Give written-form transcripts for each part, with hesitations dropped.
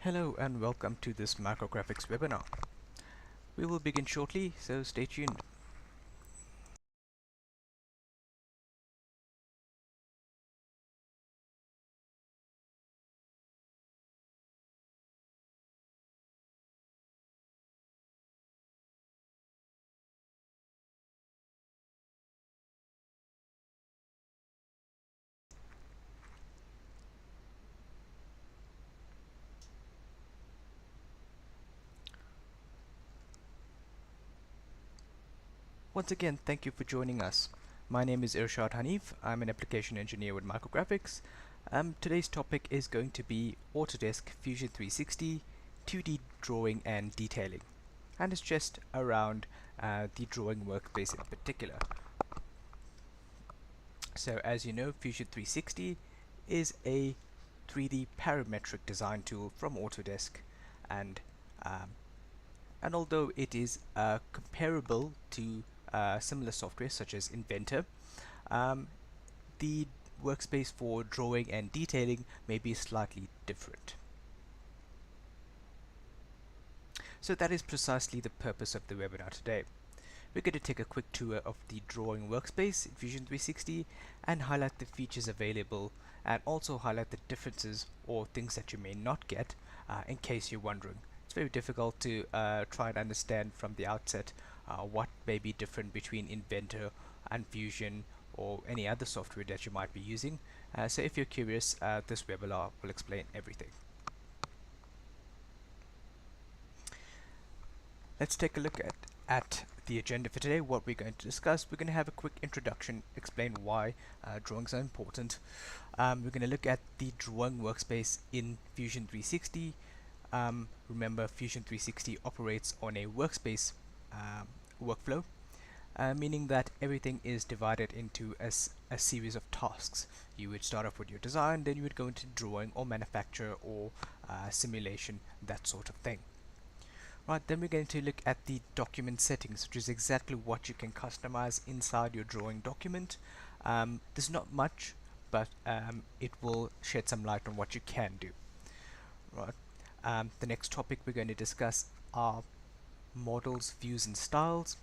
Hello and welcome to this micrographics webinar. We will begin shortly, so stay tuned. Once again, thank you for joining us. My name is Irshad Hanif. I'm an application engineer with micrographics. Today's topic is going to be Autodesk Fusion 360, 2D drawing and detailing. And it's just around the drawing workspace in particular. So as you know, Fusion 360 is a 3D parametric design tool from Autodesk, and um, although it is comparable to similar software such as Inventor, um, the workspace for drawing and detailing may be slightly different. So that is precisely the purpose of the webinar today. We're going to take a quick tour of the drawing workspace in Fusion 360 and highlight the features available, and also highlight the differences or things that you may not get in case you're wondering. It's very difficult to try and understand from the outset what may be different between Inventor and Fusion or any other software that you might be using. So if you're curious, this webinar will explain everything. Let's take a look at the agenda for today. What we're going to discuss: we're going to have a quick introduction, explain why drawings are important. We're going to look at the drawing workspace in Fusion 360. Remember, Fusion 360 operates on a workspace workflow, meaning that everything is divided into a series of tasks. You would start off with your design, then you would go into drawing or manufacture or simulation, that sort of thing. Right, then we're going to look at the document settings, which is exactly what you can customize inside your drawing document. There's not much, but it will shed some light on what you can do. Right. The next topic we're going to discuss are models, views, and styles.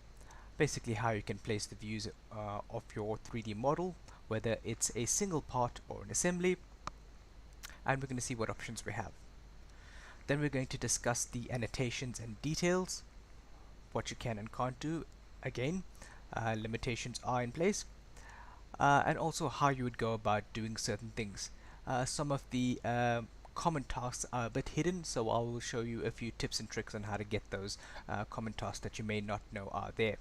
Basically, how you can place the views of your 3D model, whether it's a single part or an assembly, and we're going to see what options we have. Then we're going to discuss the annotations and details, what you can and can't do. Again, limitations are in place, and also how you would go about doing certain things. Some of the common tasks are a bit hidden, so I will show you a few tips and tricks on how to get those common tasks that you may not know are there.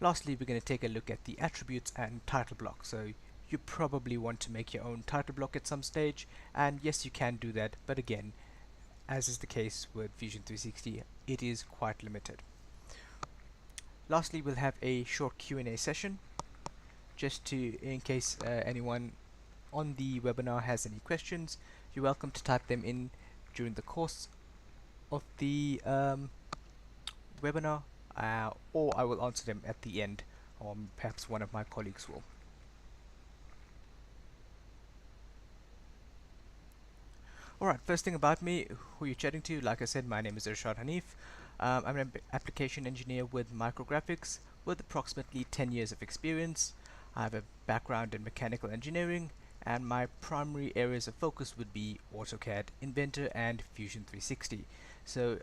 Lastly, we're going to take a look at the attributes and title block. So you probably want to make your own title block at some stage, and yes, you can do that, but again, as is the case with Fusion 360, it is quite limited. Lastly, we'll have a short Q&A session, just to, in case anyone on the webinar has any questions, you're welcome to type them in during the course of the webinar, or I will answer them at the end, or perhaps one of my colleagues will. Alright, first thing about me, who you're chatting to. Like I said, my name is Irshad Hanif. I'm an application engineer with micrographics with approximately 10 years of experience. I have a background in mechanical engineering, and my primary areas of focus would be AutoCAD, Inventor, and Fusion 360. So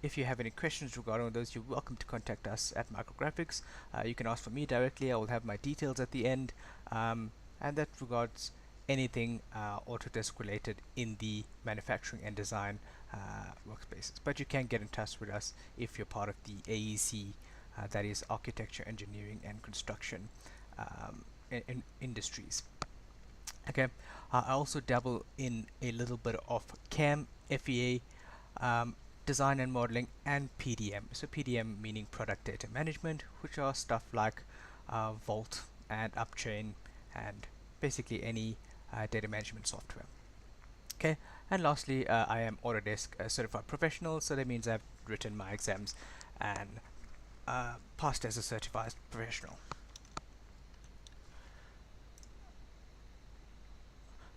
if you have any questions regarding those, you're welcome to contact us at Micrographics. You can ask for me directly. I will have my details at the end, and that regards anything Autodesk related in the manufacturing and design workspaces. But you can get in touch with us if you're part of the AEC, that is Architecture, Engineering, and Construction in industries. Okay, I also dabble in a little bit of CAM, FEA, design and modeling, and PDM. So PDM meaning product data management, which are stuff like Vault and Upchain and basically any data management software. Okay, and lastly, I am Autodesk certified professional, so that means I've written my exams and passed as a certified professional.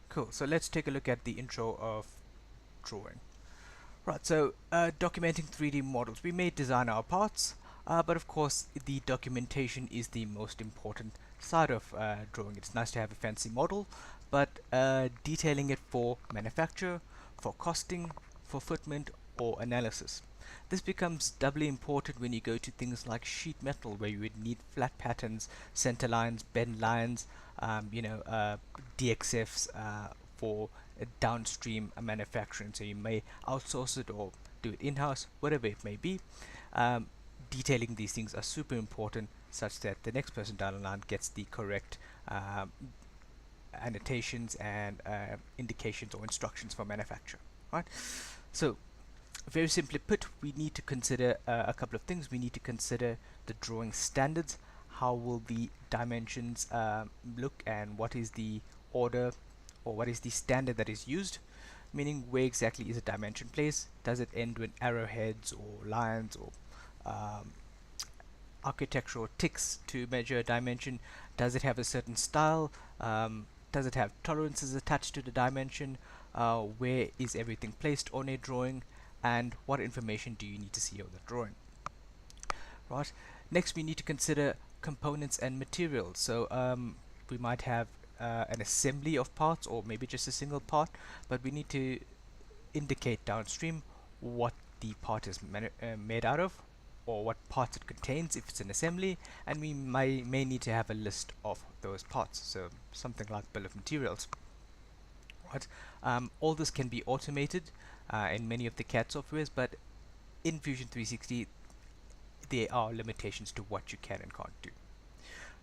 Cool, so let's take a look at the intro of drawing. Right, so documenting 3D models. We may design our parts, but of course the documentation is the most important side of drawing. It's nice to have a fancy model, but detailing it for manufacture, for costing, for fitment or analysis. This becomes doubly important when you go to things like sheet metal, where you would need flat patterns, center lines, bend lines, DXFs for downstream manufacturing. So you may outsource it or do it in-house, whatever it may be. Um, Detailing these things are super important, such that the next person down the line gets the correct annotations and indications or instructions for manufacture. Right. So very simply put, we need to consider a couple of things. We need to consider the drawing standards. How will the dimensions look, and what is the order or what is the standard that is used? Meaning, where exactly is a dimension placed? Does it end with arrowheads or lines or um, architectural ticks to measure a dimension? Does it have a certain style? Does it have tolerances attached to the dimension? Where is everything placed on a drawing? And what information do you need to see on the drawing? Right. Next, we need to consider components and materials. So we might have an assembly of parts, or maybe just a single part, but we need to indicate downstream what the part is made out of, or what parts it contains if it's an assembly, and we may need to have a list of those parts, so something like bill of materials. Right. All this can be automated in many of the CAD softwares, but in Fusion 360 there are limitations to what you can and can't do.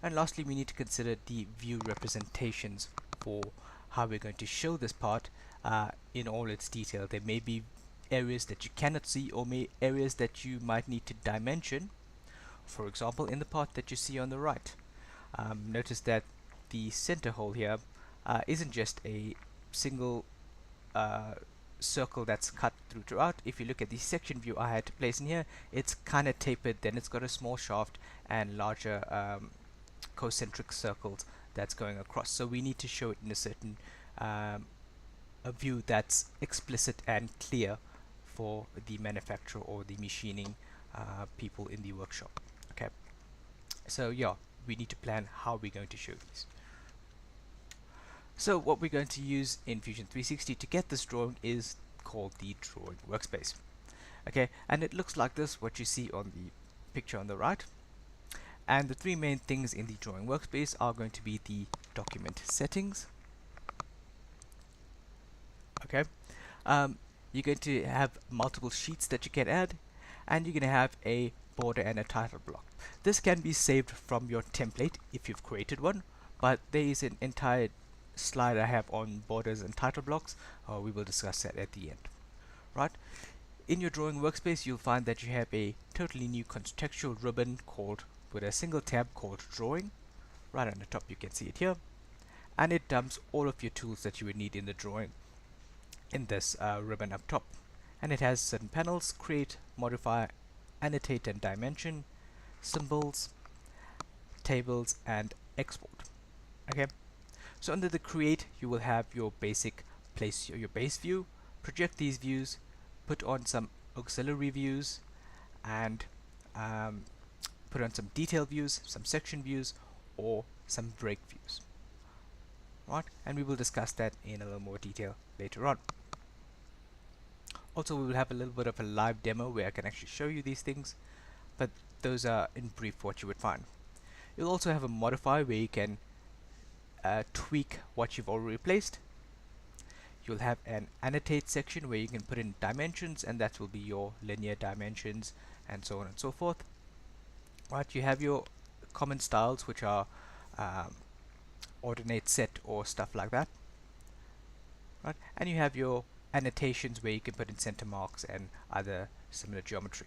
And lastly, we need to consider the view representations for how we're going to show this part in all its detail. There may be areas that you cannot see, or areas that you might need to dimension. For example, in the part that you see on the right, notice that the center hole here isn't just a single circle that's cut throughout. If you look at the section view I had to place in here, it's kind of tapered, then it's got a small shaft and larger concentric circles that's going across. So we need to show it in a certain a view that's explicit and clear for the manufacturer or the machining people in the workshop. Okay, so yeah, we need to plan how we're going to show these. So what we're going to use in Fusion 360 to get this drawing is called the Drawing Workspace. Okay, and it looks like this, what you see on the picture on the right. And the three main things in the Drawing Workspace are going to be the document settings. Okay, you're going to have multiple sheets that you can add, and you're going to have a border and a title block. This can be saved from your template if you've created one, but there is an entire slide I have on borders and title blocks. We will discuss that at the end. Right, in your Drawing Workspace you'll find that you have a totally new contextual ribbon called, with a single tab called Drawing. Right on the top you can see it here, and it dumps all of your tools that you would need in the drawing in this ribbon up top. And it has certain panels: create, modify, annotate and dimension, symbols, tables and export. Okay, so under the create you will have your basic place your base view, project these views, put on some auxiliary views, and put on some detail views, some section views, or some break views. Right, and we will discuss that in a little more detail later on. Also, we will have a little bit of a live demo where I can actually show you these things, but those are in brief what you would find. You'll also have a modify where you can tweak what you've already placed. You'll have an annotate section where you can put in dimensions, and that will be your linear dimensions and so on and so forth. Right, you have your common styles, which are ordinate set or stuff like that. Right, and you have your annotations where you can put in center marks and other similar geometry.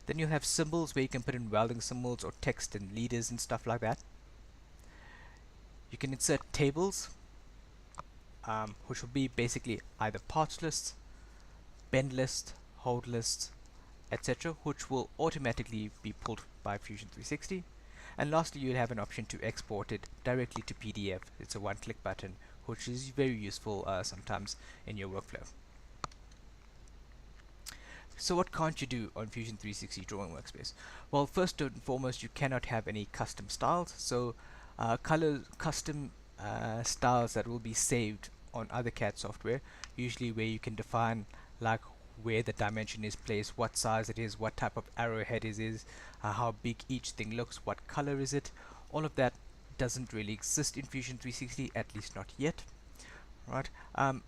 Then you'll have symbols where you can put in welding symbols or text and leaders and stuff like that. You can insert tables, which will be basically either parts lists, bend lists, hold lists, etc., which will automatically be pulled by Fusion 360. And lastly, you'll have an option to export it directly to PDF. It's a one-click button, which is very useful sometimes in your workflow. So what can't you do on Fusion 360 Drawing Workspace? Well, first and foremost, you cannot have any custom styles. So custom styles that will be saved on other CAD software, usually where you can define like where the dimension is placed, what size it is, what type of arrowhead it is, how big each thing looks, what color is it. All of that doesn't really exist in Fusion 360, at least not yet. Right?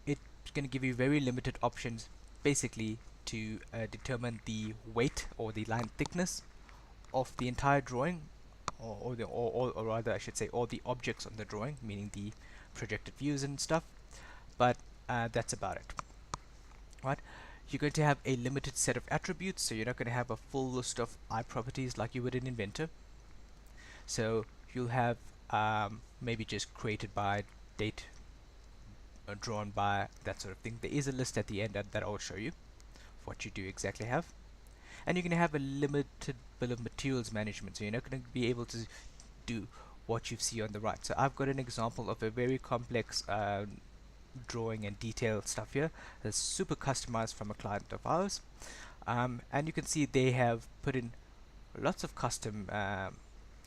It's going to give you very limited options, basically to determine the weight or the line thickness of the entire drawing, or rather I should say all the objects on the drawing, meaning the projected views and stuff. But that's about it. Right? You're going to have a limited set of attributes, so you're not going to have a full list of eye properties like you would in Inventor. So you'll have maybe just created by, date, drawn by, that sort of thing. There is a list at the end that I'll show you what you do exactly have. And you're going to have a limited bill of materials management, so you're not going to be able to do what you see on the right. So I've got an example of a very complex drawing and detail stuff here that's super customized from a client of ours, and you can see they have put in lots of custom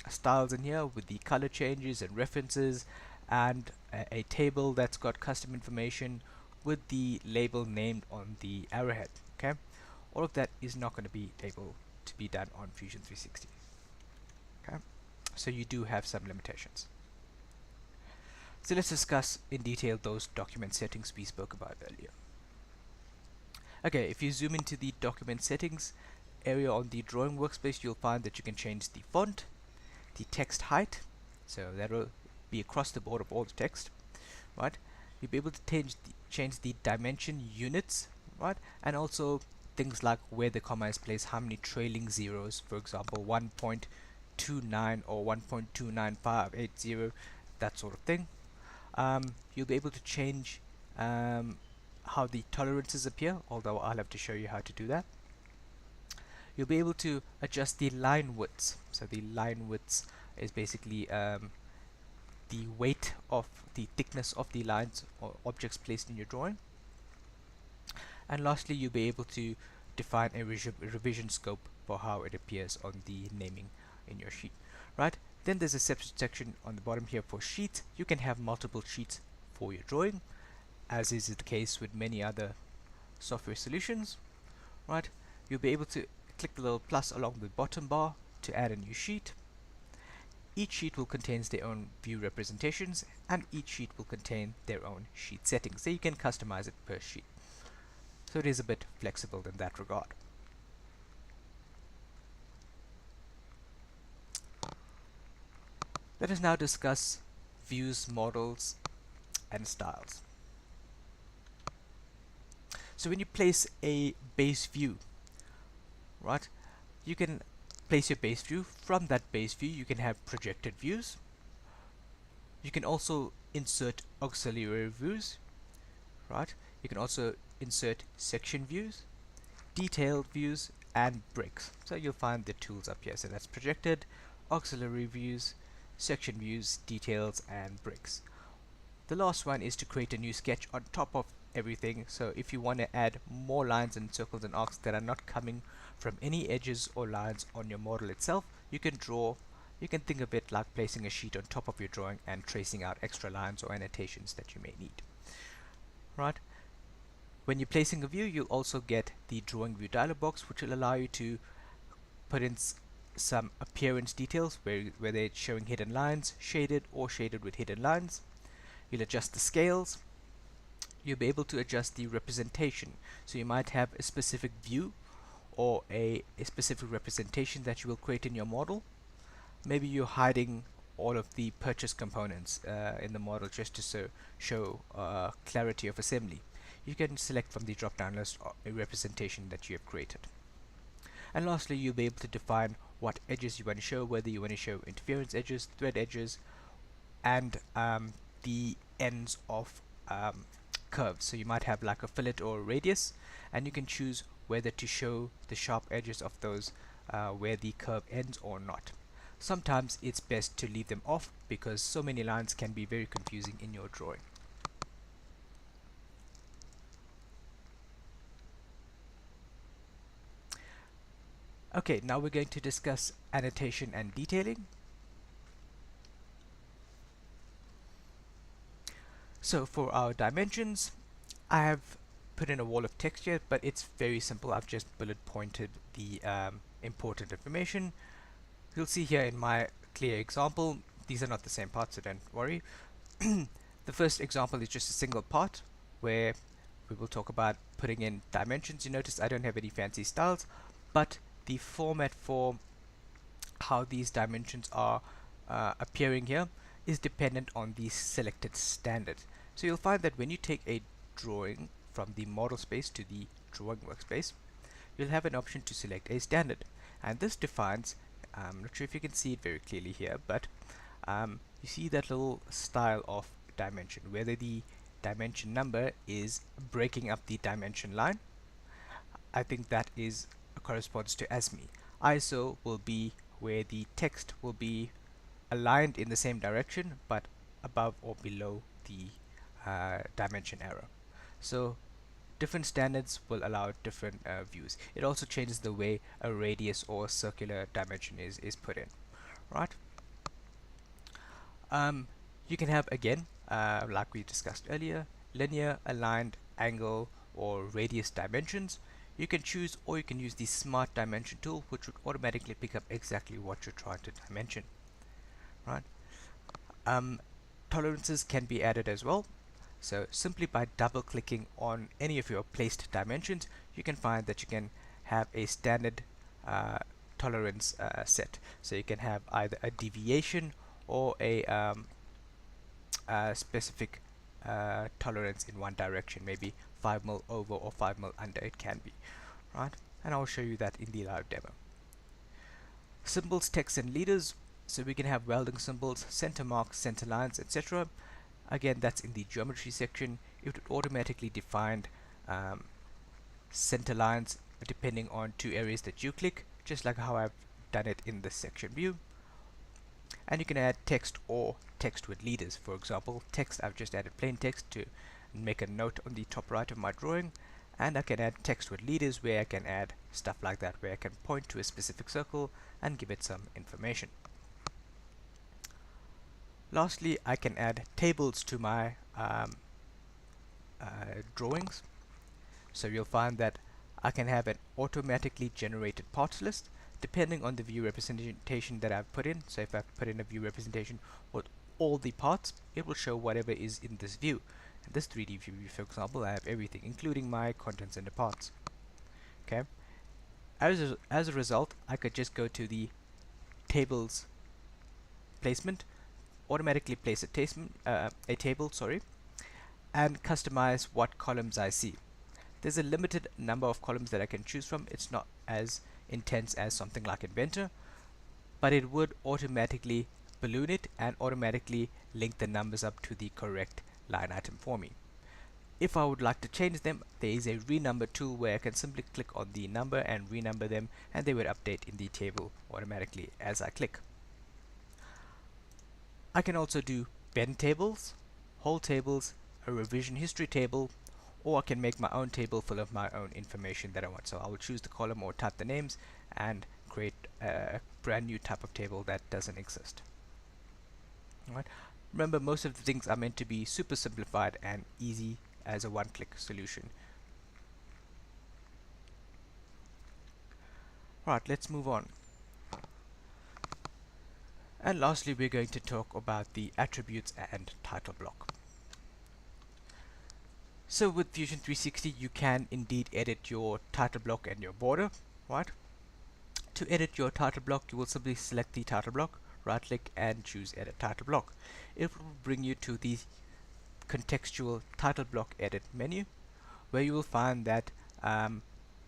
styles in here with the color changes and references, and a table that's got custom information with the label named on the arrowhead. Okay, all of that is not going to be able to be done on Fusion 360. Okay, so you do have some limitations. So let's discuss in detail those document settings we spoke about earlier. Okay, if you zoom into the document settings area on the drawing workspace, you'll find that you can change the font, the text height, so that will be across the board of all the text, right? You'll be able to change the dimension units, right? And also things like where the comma is placed, how many trailing zeros, for example 1.29 or 1.29580, that sort of thing. You'll be able to change how the tolerances appear, although I'll have to show you how to do that. You'll be able to adjust the line widths. So the line widths is basically the weight of the thickness of the lines or objects placed in your drawing. And lastly, you'll be able to define a revision scope for how it appears on the naming in your sheet, right? Then there's a separate section on the bottom here for sheets. You can have multiple sheets for your drawing, as is the case with many other software solutions, right? You'll be able to click the little plus along the bottom bar to add a new sheet. Each sheet will contain their own view representations, and each sheet will contain their own sheet settings, so you can customize it per sheet. So it is a bit flexible in that regard. Let us now discuss views, models, and styles. So when you place a base view, right, you can place your base view. From that base view you can have projected views. You can also insert auxiliary views, right? You can also insert section views, detailed views, and bricks. So you'll find the tools up here. So that's projected, auxiliary views, section views, details, and bricks. The last one is to create a new sketch on top of everything. So if you want to add more lines and circles and arcs that are not coming from any edges or lines on your model itself, you can think of it like placing a sheet on top of your drawing and tracing out extra lines or annotations that you may need, right? When you're placing a view, you'll also get the drawing view dialog box, which will allow you to put in some appearance details, whether it's showing hidden lines, shaded, or shaded with hidden lines. You'll adjust the scales. You'll be able to adjust the representation. So you might have a specific view or a specific representation that you will create in your model. Maybe you're hiding all of the purchase components in the model just to show clarity of assembly. You can select from the drop-down list a representation that you have created. And lastly, you'll be able to define what edges you want to show, whether you want to show interference edges, thread edges, and the ends of curves. So you might have like a fillet or a radius, and you can choose whether to show the sharp edges of those where the curve ends or not. Sometimes it's best to leave them off because so many lines can be very confusing in your drawing. Okay, now we're going to discuss annotation and detailing. So for our dimensions, I have put in a wall of text here, but it's very simple. I've just bullet pointed the important information. You'll see here in my clear example, these are not the same parts, so don't worry. The first example is just a single part where we will talk about putting in dimensions. You notice I don't have any fancy styles, but the format for how these dimensions are appearing here is dependent on the selected standard. So you'll find that when you take a drawing from the model space to the drawing workspace, you'll have an option to select a standard, and this defines, I'm not sure if you can see it very clearly here, but you see that little style of dimension, whether the dimension number is breaking up the dimension line. I think that is corresponds to ASME. ISO will be where the text will be aligned in the same direction but above or below the dimension error. So different standards will allow different views. It also changes the way a radius or circular dimension is put in, right? You can have, again, like we discussed earlier, linear, aligned, angle, or radius dimensions. You can choose, or you can use the Smart Dimension tool, which would automatically pick up exactly what you're trying to dimension, right? Tolerances can be added as well. So simply by double clicking on any of your placed dimensions, you can find that you can have a standard tolerance set. So you can have either a deviation or a specific tolerance in one direction, maybe 5 mil over or 5 mil under. It can be, right? And I'll show you that in the live demo. Symbols, text, and leaders. So we can have welding symbols, center marks, center lines, etc. Again, that's in the geometry section. It would automatically define center lines depending on two areas that you click, just like how I've done it in the section view. And you can add text or text with leaders. For example, text, I've just added plain text to make a note on the top right of my drawing, and I can add text with leaders where I can add stuff like that, where I can point to a specific circle and give it some information. Lastly, I can add tables to my drawings. So you'll find that I can have an automatically generated parts list depending on the view representation that I've put in. So if I've put in a view representation with all the parts, it will show whatever is in this view. In this 3D view, for example, I have everything, including my contents and the parts. Okay. As a result, I could just go to the tables placement, automatically place a table, sorry, and customize what columns I see. There's a limited number of columns that I can choose from. It's not as intense as something like Inventor, but it would automatically balloon it and automatically link the numbers up to the correct line item for me. If I would like to change them, there is a renumber tool where I can simply click on the number and renumber them, and they would update in the table automatically as I click. I can also do bend tables, whole tables, a revision history table, or I can make my own table full of my own information that I want. So I will choose the column or type the names and create a brand new type of table that doesn't exist. Alright. Remember, most of the things are meant to be super simplified and easy as a one-click solution. Right, let's move on. And lastly, we're going to talk about the attributes and title block. So with Fusion 360, you can indeed edit your title block and your border, right? To edit your title block, you will simply select the title block, right click and choose edit title block. It will bring you to the contextual title block edit menu, where you will find that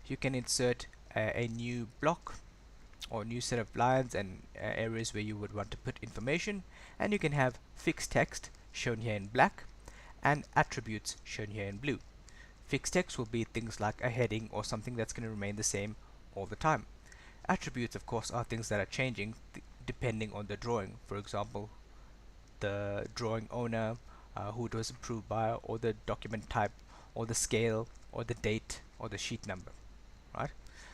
you can insert a new block or new set of lines and areas where you would want to put information, and you can have fixed text shown here in black and attributes shown here in blue. Fixed text will be things like a heading or something that's going to remain the same all the time. Attributes, of course, are things that are changing depending on the drawing. For example, the drawing owner, who it was approved by, or the document type, or the scale, or the date, or the sheet number, right?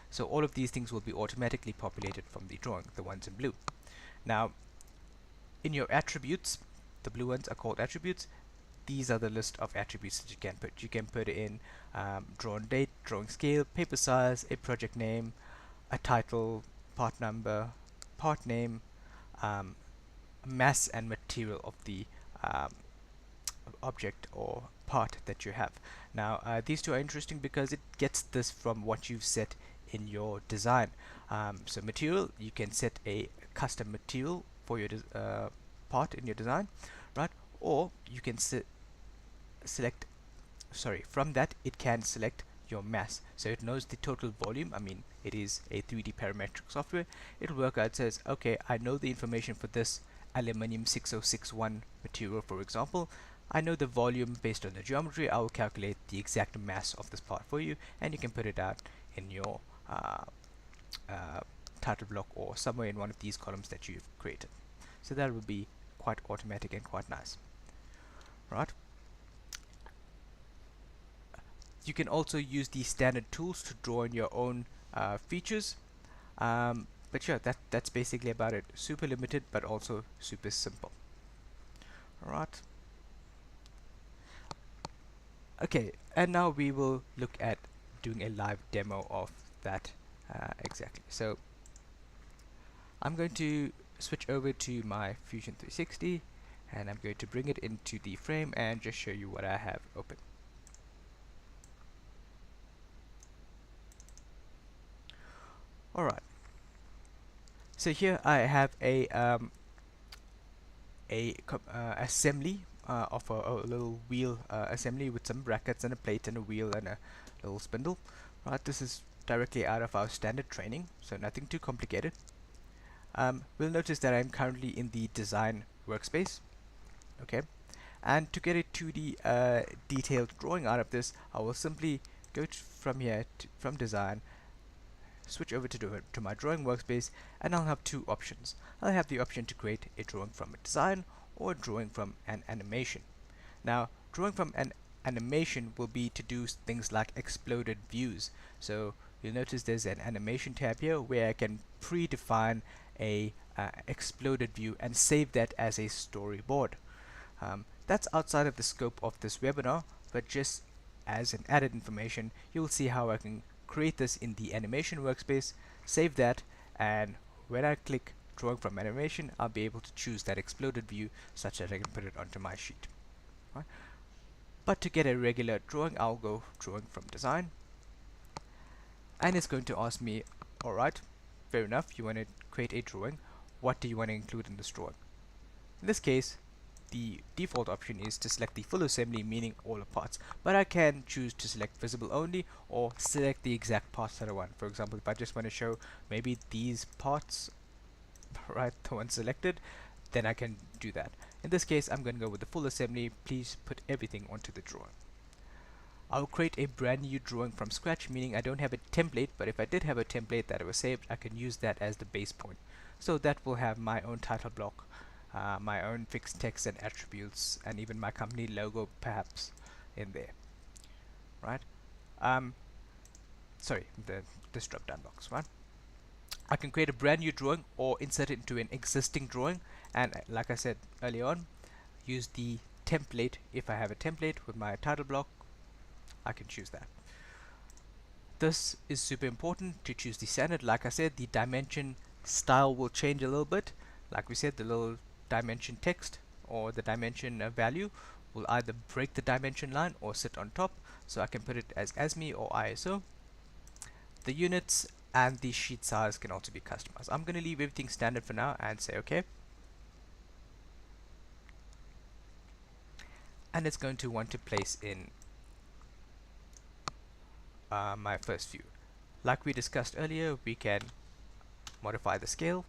So all of these things will be automatically populated from the drawing, the ones in blue. Now, in your attributes, the blue ones are called attributes. These are the list of attributes that you can put. You can put in drawn date, drawing scale, paper size, a project name, a title, part number, part name, um, mass and material of the um, object or part that you have. Now these two are interesting because it gets this from what you've set in your design. So material, you can set a custom material for your part in your design, right? Or you can select, sorry, from that it can select your mass, so it knows the total volume. I mean, it is a 3D parametric software. It'll work out, says, okay, I know the information for this aluminium 6061 material, for example. I know the volume based on the geometry. I will calculate the exact mass of this part for you, and you can put it out in your title block or somewhere in one of these columns that you've created. So that will be quite automatic and quite nice, right? You can also use the standard tools to draw in your own features. But yeah, that's basically about it. Super limited, but also super simple. Alright. Okay, and now we will look at doing a live demo of that exactly. So I'm going to switch over to my Fusion 360, and I'm going to bring it into the frame and just show you what I have open. Alright, so here I have a assembly of a little wheel assembly with some brackets and a plate and a wheel and a little spindle. Right, this is directly out of our standard training, so nothing too complicated. We'll notice that I'm currently in the design workspace. Okay, and to get a 2D detailed drawing out of this, I will simply go from here from design, switch over to my drawing workspace, and I'll have two options. I'll have the option to create a drawing from a design or a drawing from an animation. Now, drawing from an animation will be to do things like exploded views. So you'll notice there's an animation tab here where I can predefine a exploded view and save that as a storyboard. That's outside of the scope of this webinar, but just as an added information, you'll see how I can create this in the animation workspace, save that, and when I click drawing from animation, I'll be able to choose that exploded view such that I can put it onto my sheet. Right? But to get a regular drawing, I'll go drawing from design, and it's going to ask me, alright, fair enough, you want to create a drawing, what do you want to include in this drawing? In this case, the default option is to select the full assembly, meaning all the parts, but I can choose to select visible only or select the exact parts that I want. For example, if I just want to show maybe these parts, right, the one selected, then I can do that. In this case, I'm going to go with the full assembly. Please put everything onto the drawing. I'll create a brand new drawing from scratch, meaning I don't have a template, but if I did have a template that was saved, I can use that as the base point. So that will have my own title block, my own fixed text and attributes, and even my company logo perhaps in there, right? Sorry, this drop down box, right? I can create a brand new drawing or insert it into an existing drawing, and like I said earlier on, use the template. If I have a template with my title block, I can choose that. This is super important to choose the standard. Like I said, the dimension style will change a little bit. Like we said, the little dimension text or the dimension value will either break the dimension line or sit on top, so I can put it as ASME or ISO. The units and the sheet size can also be customized. I'm going to leave everything standard for now and say OK, and it's going to want to place in my first view. Like we discussed earlier, we can modify the scale,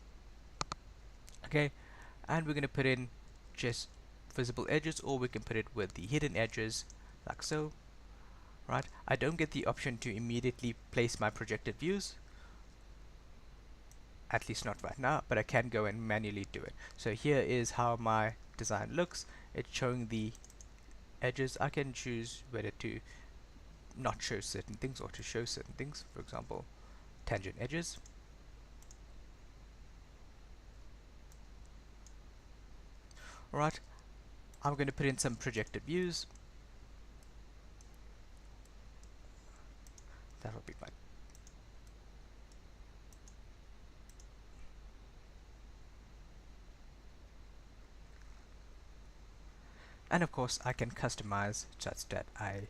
okay, and we're going to put in just visible edges, or we can put it with the hidden edges like so, right? I don't get the option to immediately place my projected views, at least not right now, but I can go and manually do it. So here is how my design looks. It's showing the edges. I can choose whether to not show certain things or to show certain things. For example, tangent edges. Alright, I'm going to put in some projected views. That will be fine. And of course I can customize such that I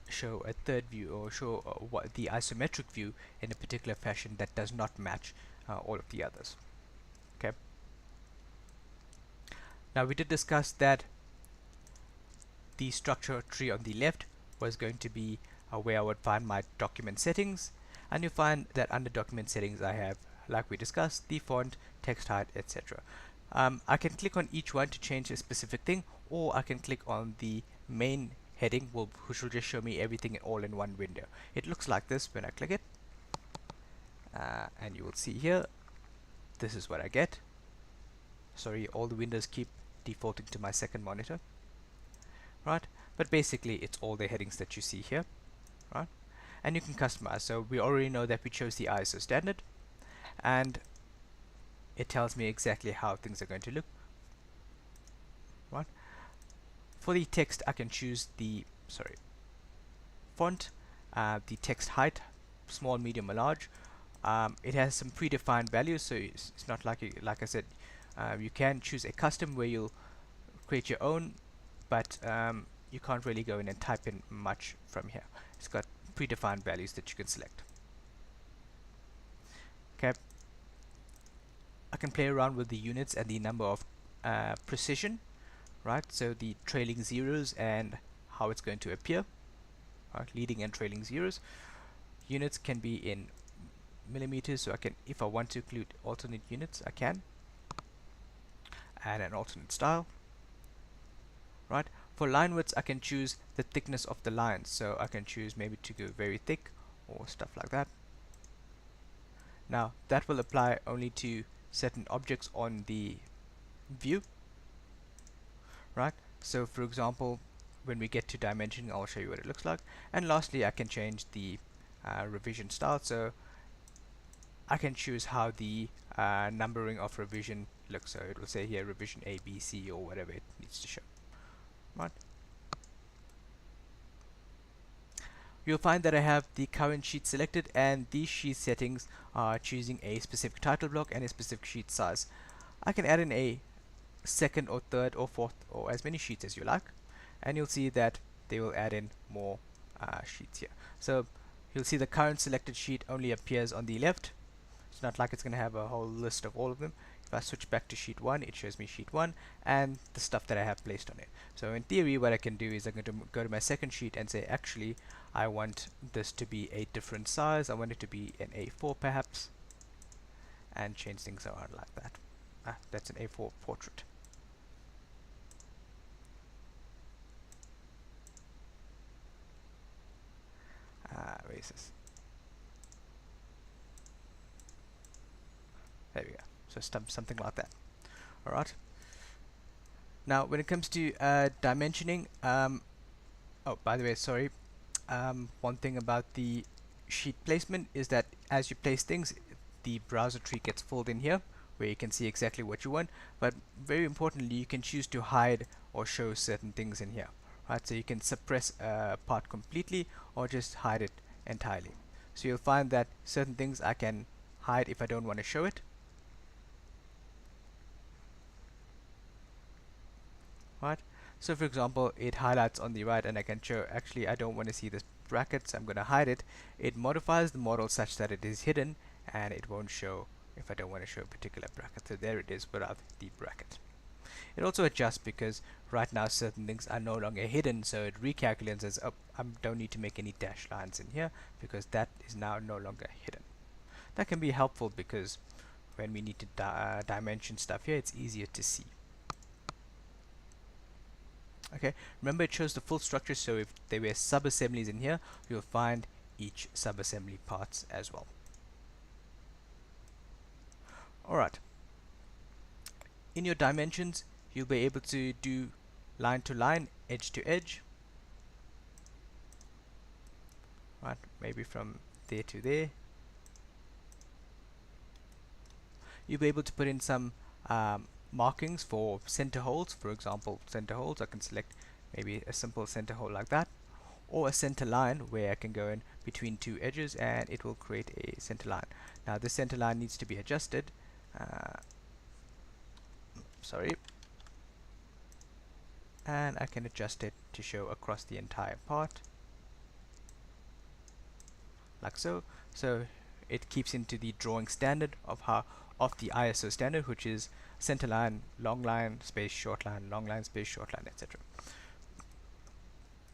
show a third view or show what the isometric view in a particular fashion that does not match all of the others. Okay. Now we did discuss that the structure tree on the left was going to be where I would find my document settings, and you find that under document settings I have, like we discussed, the font, text height, etc. I can click on each one to change a specific thing, or I can click on the main heading which will just show me everything all in one window. It looks like this when I click it, and you will see here this is what I get. Sorry, all the windows keep defaulting to my second monitor, right? But basically it's all the headings that you see here, right? And you can customize. So we already know that we chose the ISO standard, and it tells me exactly how things are going to look, right? For the text I can choose the font, the text height, small, medium or large. It has some predefined values, so it's not like I said, you can choose a custom where you'll create your own, but you can't really go in and type in much from here. It's got predefined values that you can select. Okay, I can play around with the units and the number of precision, right? So the trailing zeros and how it's going to appear, right? Leading and trailing zeros. Units can be in millimeters, so I can, if I want to include alternate units, I can, and an alternate style, right? For line widths I can choose the thickness of the lines, so I can choose maybe to go very thick or stuff like that. Now that will apply only to certain objects on the view, right? So for example, when we get to dimensioning, I'll show you what it looks like. And lastly, I can change the revision style, so I can choose how the numbering of revision looks. So it will say here revision A, B, C, or whatever it needs to show, right? You'll find that I have the current sheet selected, and these sheet settings are choosing a specific title block and a specific sheet size. I can add in a second or third or fourth or as many sheets as you like, and you'll see that they will add in more sheets here. So you'll see the current selected sheet only appears on the left. It's not like it's going to have a whole list of all of them. If I switch back to sheet 1, it shows me sheet 1 and the stuff that I have placed on it. So in theory, what I can do is I'm going to go to my second sheet and say, actually, I want this to be a different size. I want it to be an A4 perhaps, and change things around like that. That's an A4 portrait. Where is this? There we go. So something like that. Alright. Now when it comes to dimensioning, oh, by the way, sorry, one thing about the sheet placement is that as you place things, the browser tree gets filled in here where you can see exactly what you want, but very importantly, you can choose to hide or show certain things in here, right? So you can suppress a part completely or just hide it entirely. So you'll find that certain things I can hide if I don't want to show it, right? So for example, it highlights on the right and I can show, actually I don't want to see this brackets, I'm going to hide it. It modifies the model such that it is hidden and it won't show if I don't want to show a particular bracket. So there it is without the bracket. It also adjusts because right now certain things are no longer hidden, so it recalculates as, oh, I don't need to make any dashed lines in here because that is now no longer hidden. That can be helpful because when we need to dimension stuff here, it's easier to see. Okay, remember it shows the full structure, so if there were sub-assemblies in here, you'll find each sub-assembly parts as well. Alright, in your dimensions you'll be able to do line to line, edge to edge, right? Maybe from there to there. You'll be able to put in some markings for center holes. For example, center holes, I can select maybe a simple center hole like that, or a center line where I can go in between two edges and it will create a center line. Now this center line needs to be adjusted. Sorry, and I can adjust it to show across the entire part like so. So it keeps into the drawing standard of the ISO standard, which is center line, long line, space, short line, long line, space, short line, etc.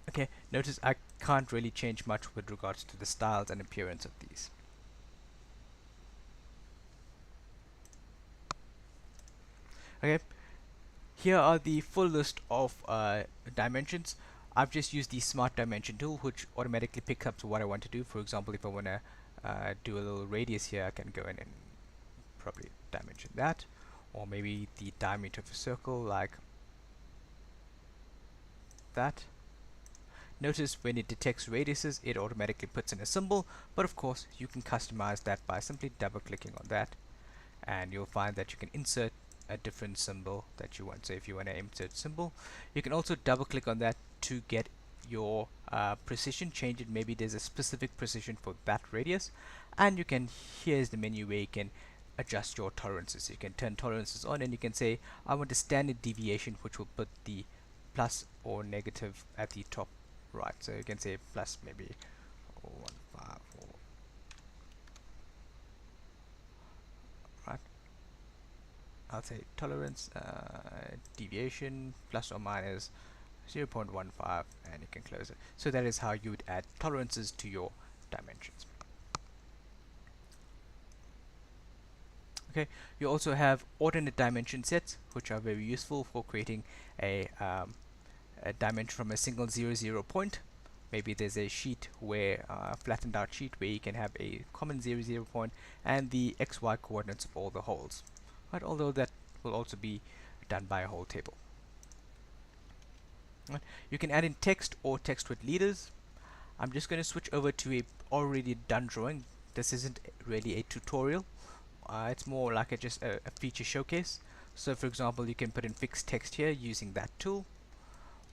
Okay, notice I can't really change much with regards to the styles and appearance of these. Okay, here are the full list of dimensions. I've just used the smart dimension tool, which automatically picks up what I want to do. For example, if I want to do a little radius here, I can go in and probably dimension that, or maybe the diameter of a circle like that. Notice when it detects radiuses, it automatically puts in a symbol, but of course you can customize that by simply double clicking on that, and you'll find that you can insert a different symbol that you want. So if you want to insert symbol, you can also double click on that to get your precision, change it. Maybe there's a specific precision for that radius, and you can, here's the menu where you can adjust your tolerances. You can turn tolerances on and you can say I want a standard deviation, which will put the plus or negative at the top right. So you can say plus maybe 1.5 or right. I'll say tolerance deviation plus or minus 0.15, and you can close it. So that is how you would add tolerances to your dimensions. Okay, you also have alternate dimension sets, which are very useful for creating a dimension from a single 0, 0 point. Maybe there's a sheet where flattened out sheet where you can have a common 0, 0 point and the XY coordinates of all the holes. Right, although that will also be done by a whole table. Right. You can add in text or text with leaders. I'm just going to switch over to a already done drawing. This isn't really a tutorial. It's more like a feature showcase. So for example, you can put in fixed text here using that tool,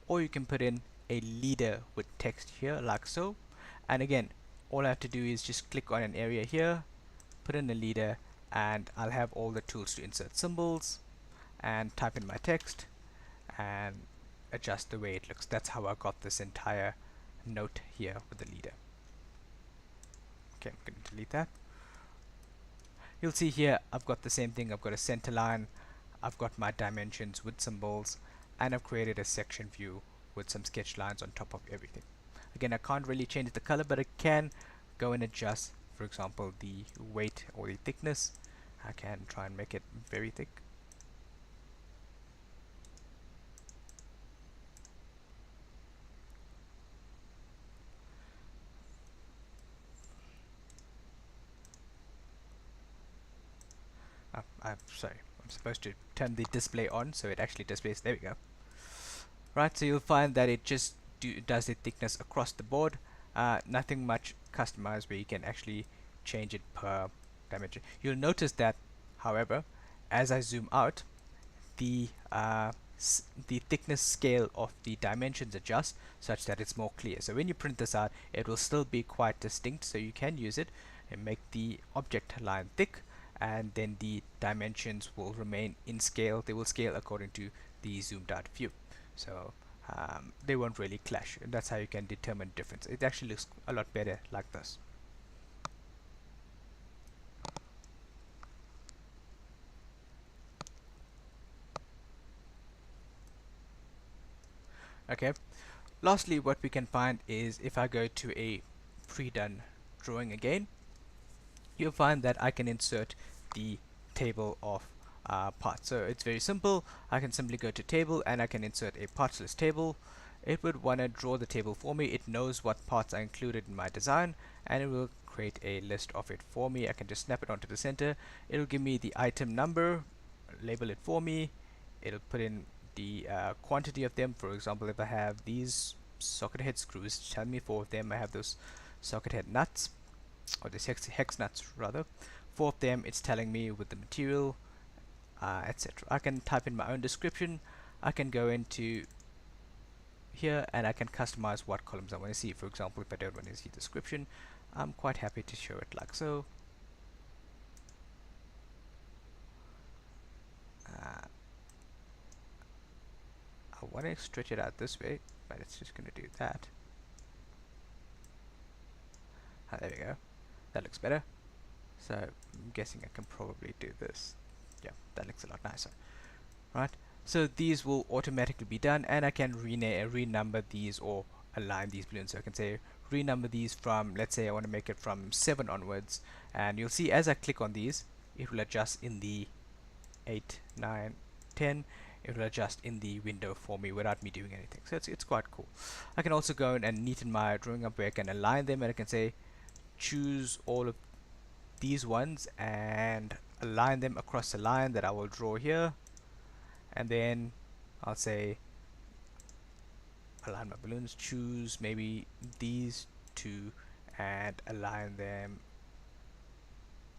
or you can put in a leader with text here like so, and again all I have to do is just click on an area here, put in a leader, and I'll have all the tools to insert symbols and type in my text and adjust the way it looks. That's how I got this entire note here with the leader. Okay, I'm going to delete that. You'll see here I've got the same thing. I've got a center line, I've got my dimensions with symbols, and I've created a section view with some sketch lines on top of everything. Again, I can't really change the color, but I can go and adjust, for example, the weight or the thickness. I can try and make it very thick. I'm sorry, I'm supposed to turn the display on so it actually displays. There we go. Right, so you'll find that it just does the thickness across the board. Nothing much customized where you can actually change it per dimension. You'll notice that, however, as I zoom out, the thickness scale of the dimensions adjust such that it's more clear. So when you print this out, it will still be quite distinct, so you can use it and make the object line thick, and then the dimensions will remain in scale. They will scale according to the zoomed out view, so they won't really clash, and that's how you can determine difference. It actually looks a lot better like this. Okay, lastly, what we can find is if I go to a pre-done drawing again, you'll find that I can insert the table of parts. So it's very simple. I can simply go to table and I can insert a parts list table. It would want to draw the table for me. It knows what parts are included in my design, and it will create a list of it for me. I can just snap it onto the center. It'll give me the item number, label it for me. It'll put in the quantity of them. For example, if I have these socket head screws, tell me 4 of them. I have those socket head nuts, or this hex nuts rather. 4 of them, it's telling me with the material, etc. I can type in my own description. I can go into here and I can customize what columns I want to see. For example, if I don't want to see the description, I'm quite happy to show it like so. I want to stretch it out this way, but it's just going to do that. There we go. That looks better. So I'm guessing I can probably do this. Yeah, that looks a lot nicer. Right. So these will automatically be done, and I can renumber these or align these balloons. So I can say renumber these from, let's say I want to make it from 7 onwards, and you'll see as I click on these, it will adjust in the 8, 9, 10. It will adjust in the window for me without me doing anything. So it's quite cool. I can also go in and neaten my drawing up where I can align them, and I can say choose all of these ones and align them across the line that I will draw here, and then I'll say align my balloons, choose maybe these two and align them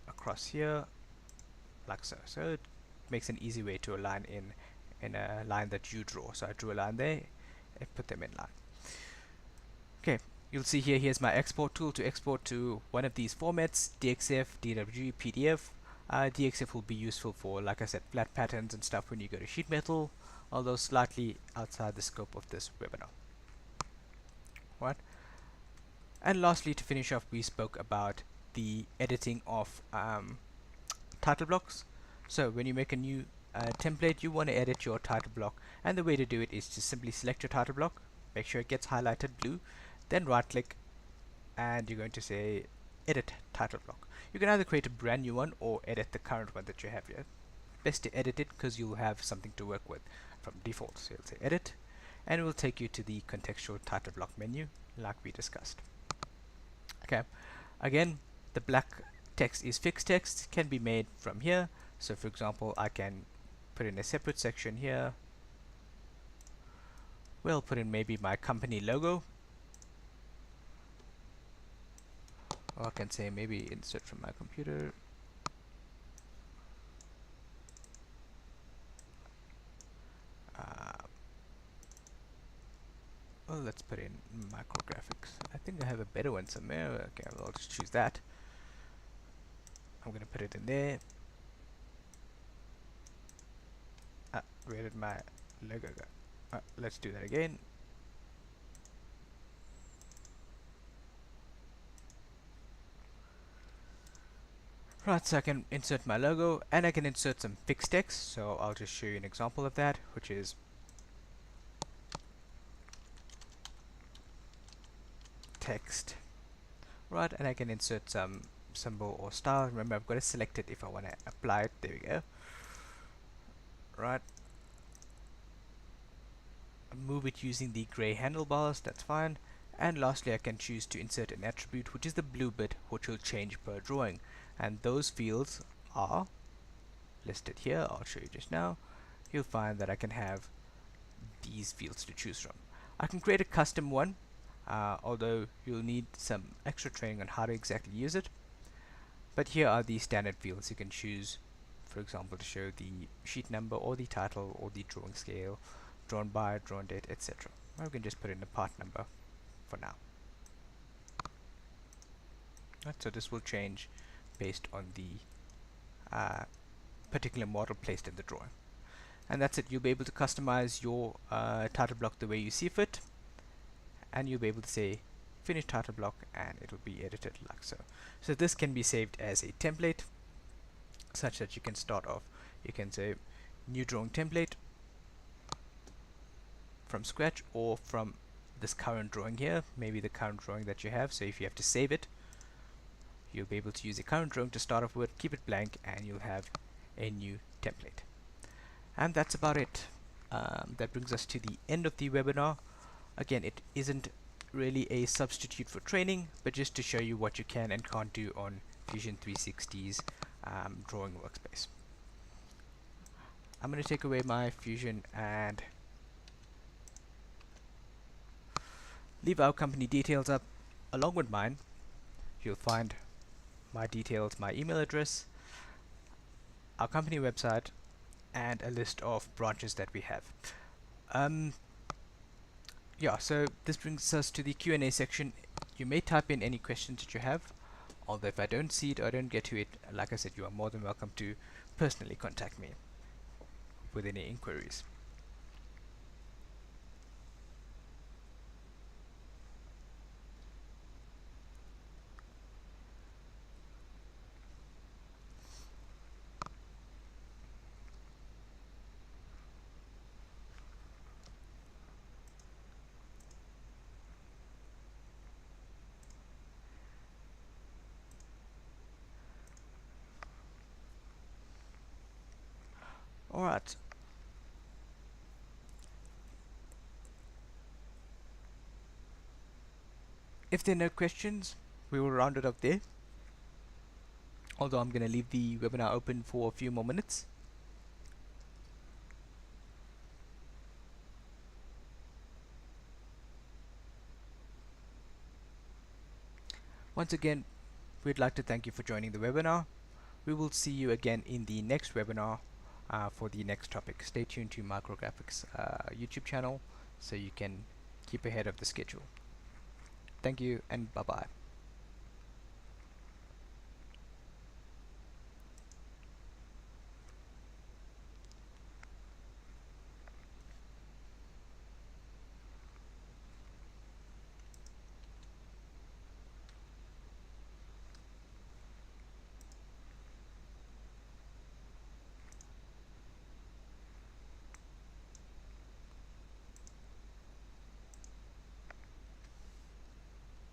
across here like so. So it makes an easy way to align in a line that you draw. So I drew a line there and put them in line. Okay, you'll see here, here's my export tool to export to one of these formats: DXF, DWG, PDF. DXF will be useful for, like I said, flat patterns and stuff when you go to sheet metal, although slightly outside the scope of this webinar. Right? And lastly, to finish off, we spoke about the editing of title blocks. So when you make a new template, you want to edit your title block, and the way to do it is to simply select your title block, make sure it gets highlighted blue, then right click, and you're going to say edit title block. You can either create a brand new one or edit the current one that you have here. Best to edit it because you'll have something to work with from default. So you'll say edit, and it will take you to the contextual title block menu like we discussed. Okay, again, the black text is fixed text, can be made from here. So for example, I can put in a separate section here. We'll put in maybe my company logo, or I can say maybe insert from my computer. Well, let's put in micrographics. I think I have a better one somewhere. Okay, I'll just choose that. I'm going to put it in there. Where did my logo go? Let's do that again. Right, so I can insert my logo, and I can insert some fixed text. So I'll just show you an example of that, which is text. Right, and I can insert some symbol or style. Remember, I've got to select it if I want to apply it. There we go. Right. Move it using the gray handlebars, that's fine. And lastly, I can choose to insert an attribute, which is the blue bit, which will change per drawing. And those fields are listed here. I'll show you just now. You'll find that I can have these fields to choose from. I can create a custom one, although you'll need some extra training on how to exactly use it. But here are the standard fields. You can choose, for example, to show the sheet number or the title or the drawing scale, drawn by, drawn date, etc. Or we can just put in a part number for now. Right, so this will change based on the particular model placed in the drawing. And that's it. You'll be able to customize your title block the way you see fit, and you'll be able to say finish title block, and it'll be edited like so. So this can be saved as a template, such that you can start off. You can say new drawing template from scratch, or from this current drawing here, maybe the current drawing that you have. So if you have to save it, you'll be able to use the current drawing to start off with, keep it blank, and you'll have a new template. And that's about it. That brings us to the end of the webinar. Again, it isn't really a substitute for training, but just to show you what you can and can't do on Fusion 360's Drawing Workspace. I'm going to take away my Fusion and leave our company details up along with mine, you'll find my details, my email address, our company website, and a list of branches that we have. Um, yeah, so this brings us to the Q&A section. You may type in any questions that you have, although if I don't see it or I don't get to it, like I said, you are more than welcome to personally contact me with any inquiries. Alright, if there are no questions, we will round it up there. Although I'm going to leave the webinar open for a few more minutes. Once again, we'd like to thank you for joining the webinar. We will see you again in the next webinar for the next topic. Stay tuned to Micrographics YouTube channel so you can keep ahead of the schedule. Thank you and bye-bye.